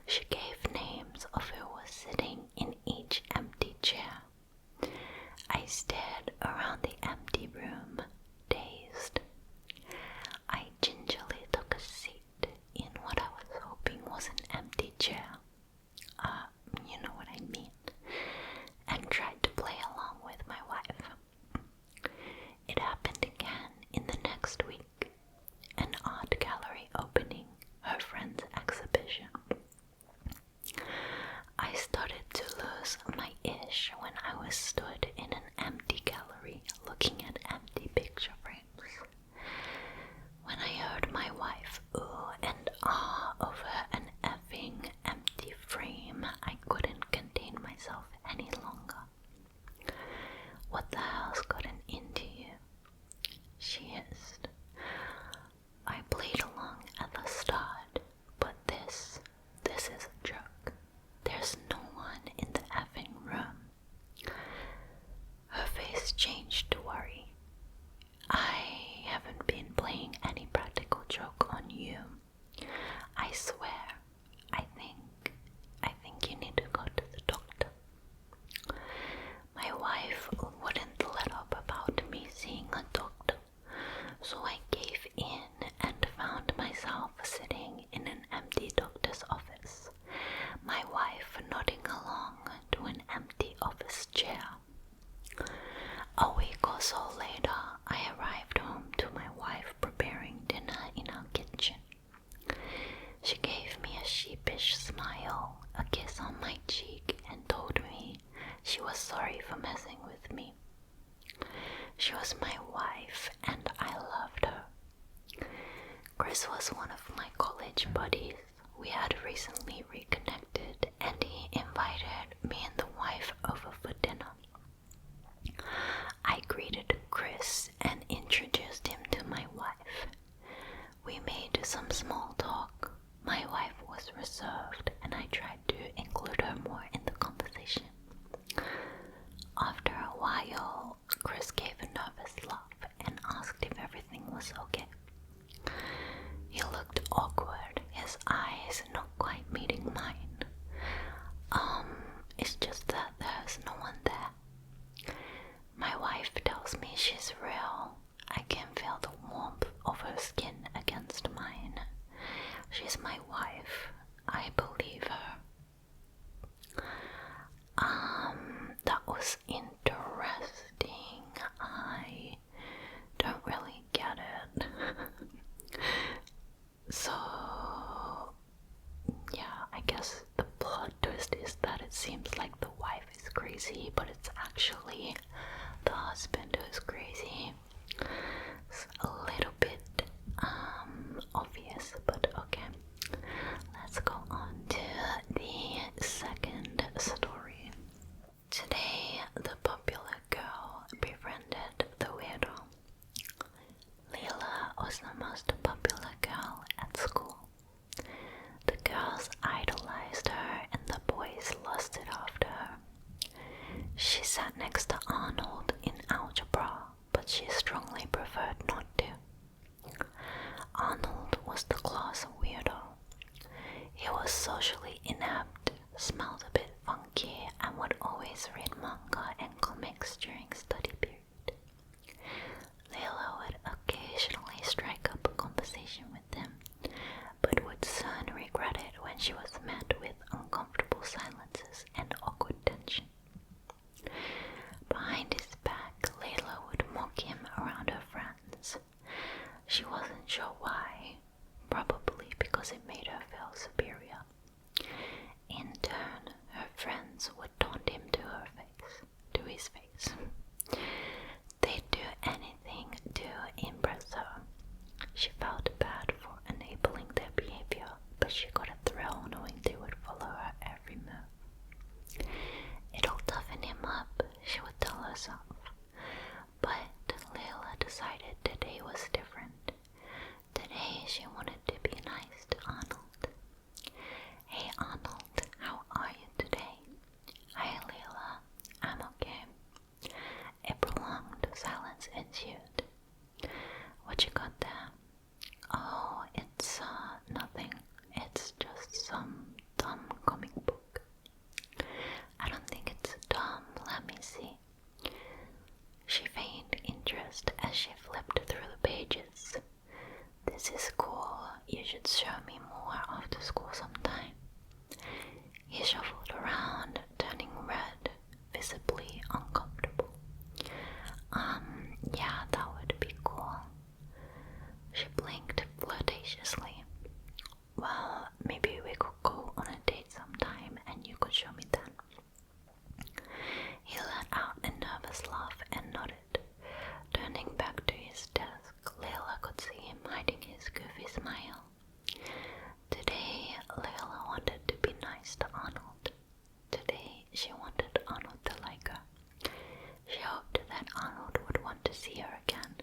She gave names of who was sitting in each empty chair. I stared around the empty room, dazed. I gingerly took a seat in what I was hoping was an empty chair. You know what I mean. And tried to play along with my wife. It happened again in the next week. An art gallery opening her friend's exhibition. I started to lose my ish when I was stood in an empty gallery looking at empty picture frames. When I heard my wife ooh and ah over an effing empty frame, I couldn't contain myself any longer. What the hell's gotten into you? She hissed. I played along at the start, but this is a joke. There's no one in the effing room. Her face changed to worry. I haven't been playing any practical joke on you. I swear, I think you need to go to the doctor. My wife wouldn't let up about me seeing a doctor, so I gave in and found myself sitting in an empty doctor's office, my wife nodding along to an empty office chair. A week or so later, I arrived home to my wife preparing dinner in our kitchen. She gave me a sheepish smile, a kiss on my cheek, and told me she was sorry for messing with me. She was my wife, and I loved her. Chris was one of my college buddies. We had recently reconnected, and he invited me and the wife over for dinner. I greeted Chris and introduced him to my wife. We made some small talk. My wife was reserved, and I tried to include her more in the conversation. After a while, Chris gave a nervous laugh and asked if everything was okay. He looked awkward, his eyes not quite meeting mine. It's just that there's no one there. My wife tells me she's real. I can feel the warmth of her skin against mine. She's my wife. I believe her. That was interesting. I don't really get it. So, yeah, I guess the plot twist is that it seems like the wife is crazy, but it's actually the husband who's crazy. It's a little bit obvious, but okay. Let's go on to the second story. Today, the popular girl befriended the weirdo. Leela was the most popular girl at school. The girls idolized her and the boys lusted after her. She sat next to Arnold in algebra, but she strongly preferred not to. Arnold was the class weirdo. He was socially inept, smelled a bit funky, and would always read manga and comics during study period. Leela would occasionally strike up a conversation with him, but would soon regret it when she was met with uncomfortable silences and awkward tension. Behind his back, Leela would mock him around her friends. She wasn't sure why, probably because it made her feel superior. In turn, her friends would taunt him to his face. He shuffled around, turning red, visibly uncomfortable. Yeah, that would be cool. She blinked flirtatiously. Well, maybe we could go on a date sometime and you could show me then. He let out a nervous laugh and nodded. Turning back to his desk, Layla could see him hiding his goofy smile. Today, Layla wanted to be nice to Arnold. Today, she wanted Arnold to like her. She hoped that Arnold would want to see her again.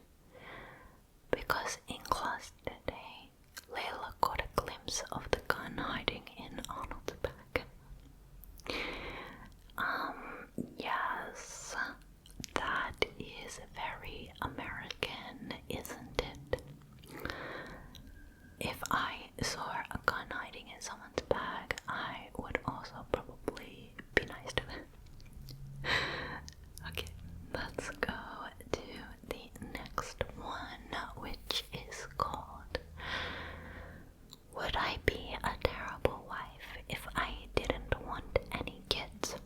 Because in class today, Layla caught a glimpse of the gun hiding in Arnold's bag. Yes, that is very American, isn't it? If I saw a gun hiding in someone's bag, I would also probably be nice to them. Okay, let's go to the next one, which is called Would I Be a Terrible Wife If I Didn't Want Any Kids?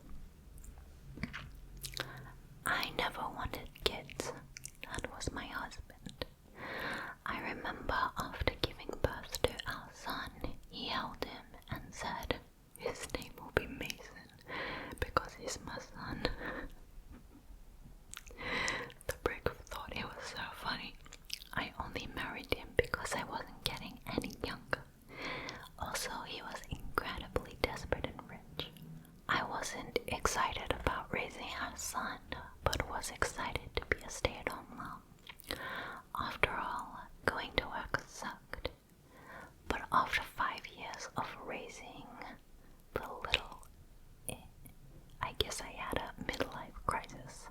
I never wanted kids. That was my husband. I remember after giving birth to our son, he held him and said, his name will be Mason because he's my son. The prick thought it was so funny. I only married him because I wasn't getting any younger. Also, he was incredibly desperate and rich. I wasn't excited about raising our son, but was excited to be a stay-at-home mom. After all, going to work sucked. But after 5 years of raising the little, I guess I had a midlife crisis.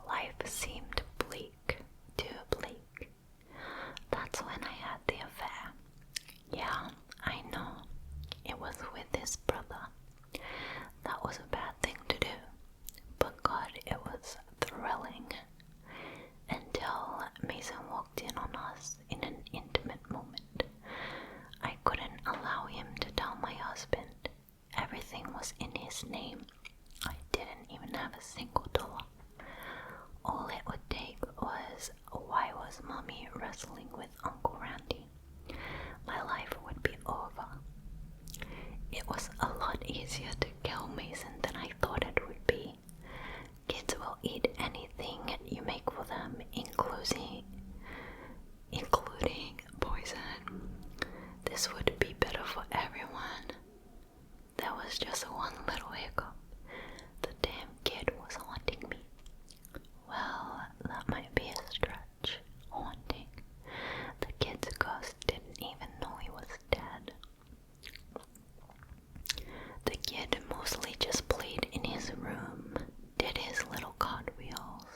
Life seemed bleak, too bleak. That's when I had the affair. Yeah, I know. It was with his brother. That was a bad thing to do. But God, it was thrilling. Until Mason walked in on us in an intimate moment. I couldn't allow him to tell my husband. Everything was in his name. I didn't even have a single dollar. All it would take was, why was Mommy wrestling with Uncle Randy? My life would be over. It was a lot easier to kill Mason than I thought it would be. Kids will eat anything you make for them, including poison. This would be better for everyone. There was just one little hiccup. The damn kid was haunting me. Well, that might be a stretch. Haunting. The kid's ghost didn't even know he was dead. The kid mostly just played in his room, did his little cartwheels.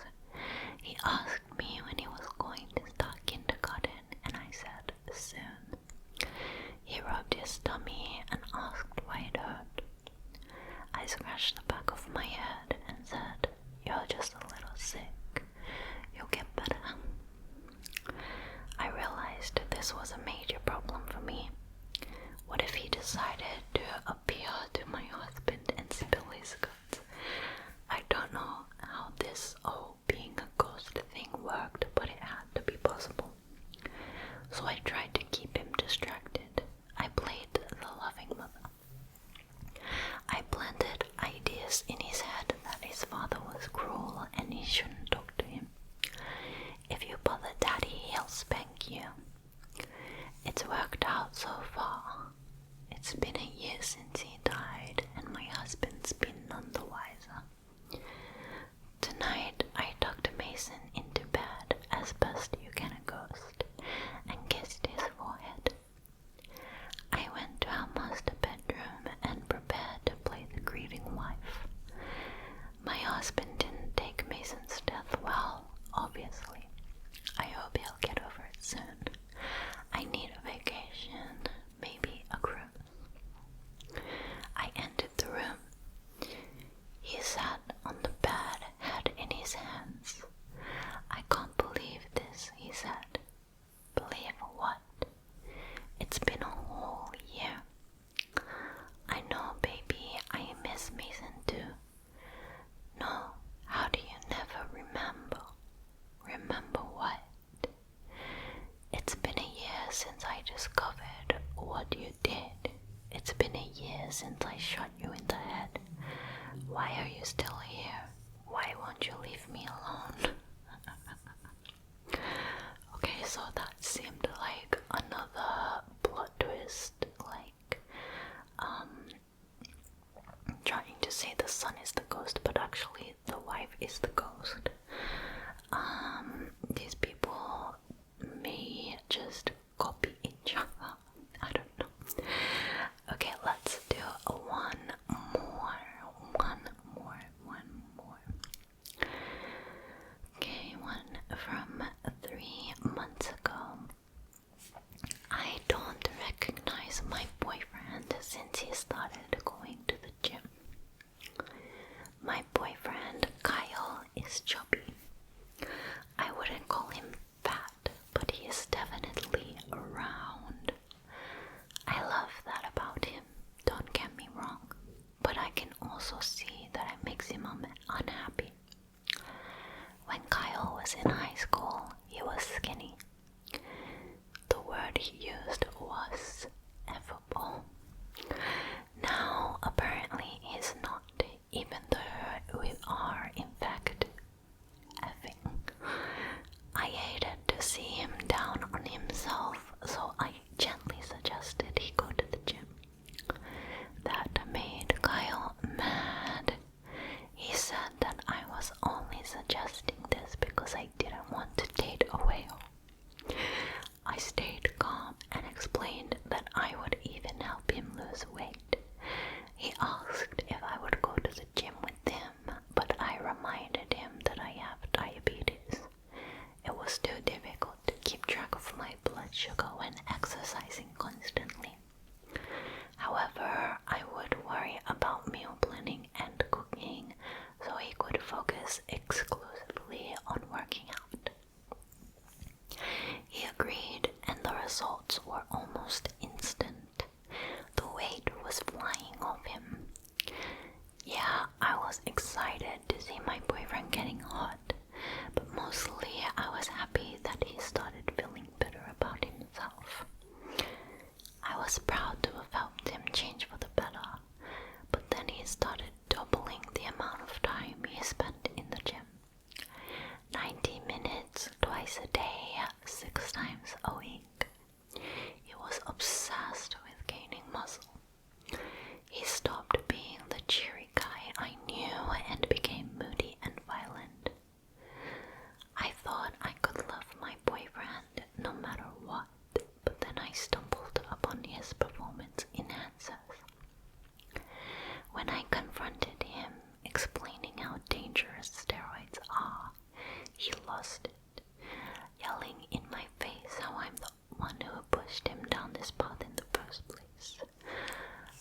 He asked me when he was going to start kindergarten, and I said, soon. He rubbed his tummy and asked why it hurt. I scratched Why are you still here? Why won't you leave me alone? Okay, so that seemed like another plot twist, like trying to say the son is the ghost, but actually the wife is the ghost. These people may just copy each other. I don't know. Okay, let's do one more. Okay, one from 3 months ago. I don't recognize my boyfriend since he started going to the gym. My boyfriend Kyle is chubby. I wouldn't call him fat, but he is definitely round. I love that about him, don't get me wrong, but I can also see that it makes him unhappy. When Kyle was in high school, he was skinny. The word he used was effable. Now, apparently, he's not, even though we are, in fact, effing. I hated to see him down on himself, so I gently suggested he go to the gym. That made Kyle mad. He said that I was only suggesting this because I didn't want to date a whale. I stayed calm and explained that I would even help him lose weight. He asked if I would go to the gym with him, but I reminded him that I have diabetes. It was too difficult to keep track of my blood sugar when exercising constantly. However, I would worry about meal planning and cooking, so he could focus exclusively on working out. He agreed, and the results were almost instant. The weight was flying off him. Yeah, I was excited to see my boyfriend getting hot, but mostly I was happy that he started feeling better about himself. I was proud to have helped him change for the better, but then he started doubling the amount of time he spent in the gym. 90 minutes twice a day, 6 times a week. He was obsessed with gaining muscle. He stopped being the cheery guy I knew and became moody and violent. I thought I could love my boyfriend no matter what, but then I stumbled upon his performance enhancers. When I confronted him, explaining how dangerous steroids are, he lost it, yelling in my face how I'm the one who pushed him down this path in the first place.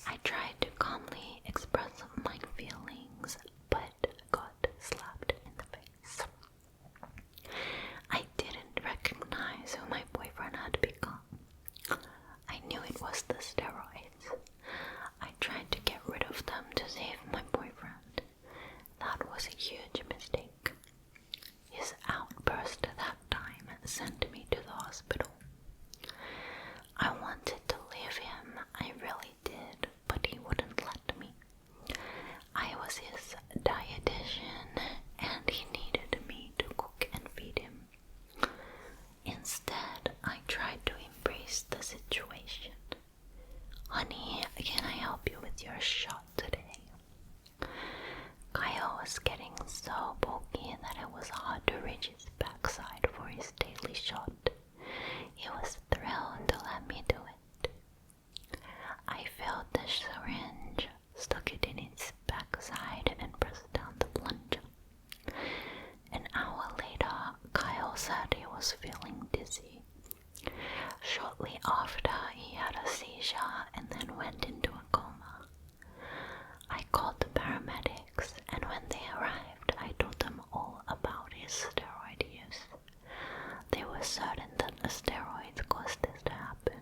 I tried to calmly express my feelings, but got slapped in the face. I didn't recognize who my boyfriend had become. I knew it was the steroids. I tried to get rid of them to save my boyfriend. That was a huge mistake. His outburst that time sent me to the hospital. I wanted to leave him, I really did, but he wouldn't let me. I was his dietitian, and he needed me to cook and feed him. Instead, I tried to embrace the situation. Honey, can I help you with your shot today? Kyle was getting so bulky that it was hard to reach his backside for his daily shot. He was thrilled to let me do it. I filled the syringe, stuck it in its backside, and pressed down the plunger. An hour later, Kyle said he was feeling dizzy. Shortly after, he had a seizure and then went into a coma. I called the paramedics, and when they arrived, I told them all about his steroid use. They were certain that the steroids caused this to happen.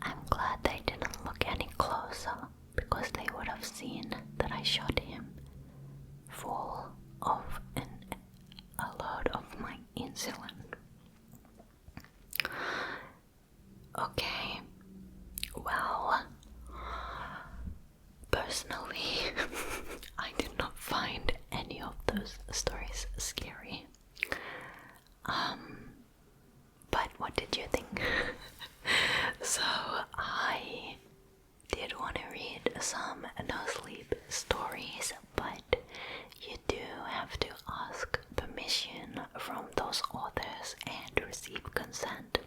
I'm glad they didn't look any closer, because they would have seen that I shot him full of a load of my insulin. Okay, well, Personally, I did not find any of those stories scary. But what did you think? So I did want to read some no-sleep stories, but you do have to ask permission from those authors and receive consent